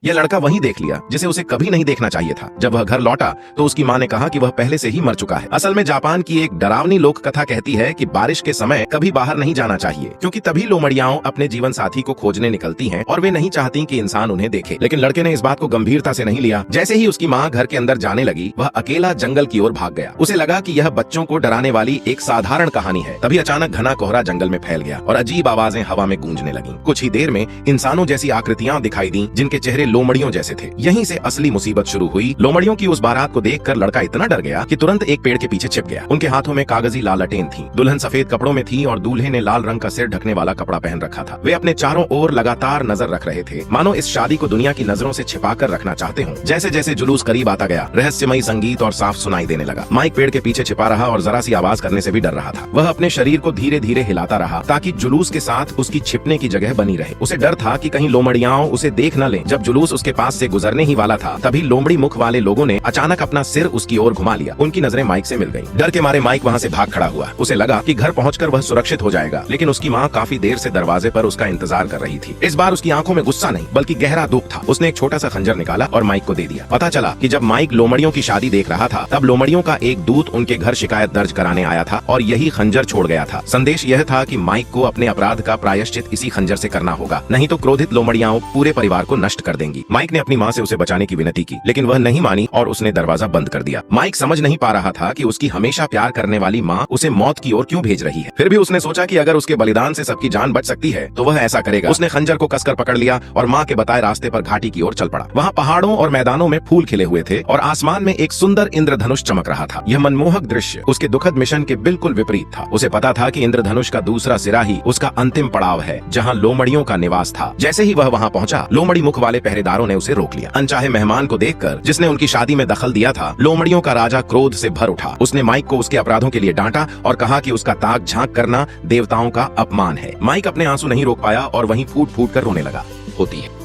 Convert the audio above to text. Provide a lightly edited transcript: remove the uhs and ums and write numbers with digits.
यह लड़का वहीं देख लिया जिसे उसे कभी नहीं देखना चाहिए था। जब वह घर लौटा तो उसकी माँ ने कहा कि वह पहले से ही मर चुका है। असल में जापान की एक डरावनी लोक कथा कहती है कि बारिश के समय कभी बाहर नहीं जाना चाहिए, क्योंकि तभी लोमड़ियाओं अपने जीवन साथी को खोजने निकलती हैं और वे नहीं चाहती कि इंसान उन्हें देखे। लेकिन लड़के ने इस बात को गंभीरता से नहीं लिया। जैसे ही उसकी माँ घर के अंदर जाने लगी, वह अकेला जंगल की ओर भाग गया। उसे लगा कि यह बच्चों को डराने वाली एक साधारण कहानी है। तभी अचानक घना कोहरा जंगल में फैल गया और अजीब आवाजें हवा में गूंजने लगी। कुछ ही देर में इंसानों जैसी आकृतियां दिखाई दी, जिनके चेहरे लोमड़ियों जैसे थे। यहीं से असली मुसीबत शुरू हुई। लोमड़ियों की उस बारात को देखकर लड़का इतना डर गया कि तुरंत एक पेड़ के पीछे छिप गया। उनके हाथों में कागजी लालटेन थी। दुल्हन सफेद कपड़ों में थी और दूल्हे ने लाल रंग का सिर ढकने वाला कपड़ा पहन रखा था। वे अपने चारों ओर लगातार नजर रख रहे थे, मानो इस शादी को दुनिया की नजरों से छिपा कर रखना चाहते हों। जैसे जैसे जुलूस करीब आता गया, रहस्यमयी संगीत और साफ सुनाई देने लगा। माइक पेड़ के पीछे छिपा रहा और जरा सी आवाज करने से भी डर रहा था। वह अपने शरीर को धीरे धीरे हिलाता रहा ताकि जुलूस के साथ उसकी छिपने की जगह बनी रहे। उसे डर था कि कहीं लोमड़ियाओं उसे देख न लें। जब जुलूस उसके पास से गुजरने ही वाला था, तभी लोमड़ी मुख वाले लोगों ने अचानक अपना सिर उसकी ओर घुमा लिया। उनकी नजरें माइक से मिल गईं। डर के मारे माइक वहां से भाग खड़ा हुआ। उसे लगा कि घर पहुंचकर वह सुरक्षित हो जाएगा, लेकिन उसकी माँ काफी देर से दरवाजे पर उसका इंतजार कर रही थी। इस बार उसकी आंखों में गुस्सा नहीं बल्कि गहरा दुख था। उसने एक छोटा सा खंजर निकाला और माइक को दे दिया। पता चला कि जब माइक लोमड़ियों की शादी देख रहा था, तब लोमड़ियों का एक दूत उनके घर शिकायत दर्ज कराने आया था और यही खंजर छोड़ गया था। संदेश यह था कि माइक को अपने अपराध का प्रायश्चित इसी खंजर से करना होगा, नहीं तो क्रोधित लोमड़ियाओं पूरे परिवार को नष्ट कर देंगी। माइक ने अपनी माँ से उसे बचाने की विनती की, लेकिन वह नहीं मानी और उसने दरवाजा बंद कर दिया। माइक समझ नहीं पा रहा था कि उसकी हमेशा प्यार करने वाली माँ उसे मौत की ओर क्यों भेज रही है। फिर भी उसने सोचा कि अगर उसके बलिदान से सबकी जान बच सकती है तो वह ऐसा करेगा। उसने खंजर को कसकर पकड़ लिया और माँ के बताए रास्ते पर घाटी की ओर चल पड़ा। वहाँ पहाड़ों और मैदानों में फूल खिले हुए थे और आसमान में एक सुंदर इंद्रधनुष चमक रहा था। यह मनमोहक दृश्य उसके दुखद मिशन के बिल्कुल विपरीत था। उसे पता था कि इंद्रधनुष का दूसरा सिरा ही उसका अंतिम पड़ाव है, जहाँ लोमड़ियों का निवास था। जैसे ही वह वहाँ पहुँचा, लोमड़ी मुख वाले पहरेदारों ने उसे रोक लिया। अनचाहे मेहमान को देखकर, जिसने उनकी शादी में दखल दिया था, लोमड़ियों का राजा क्रोध से भर उठा। उसने माइक को उसके अपराधों के लिए डांटा और कहा कि उसका ताक झांक करना देवताओं का अपमान है। माइक अपने आंसू नहीं रोक पाया और वहीं फूट फूट कर रोने लगा। होती है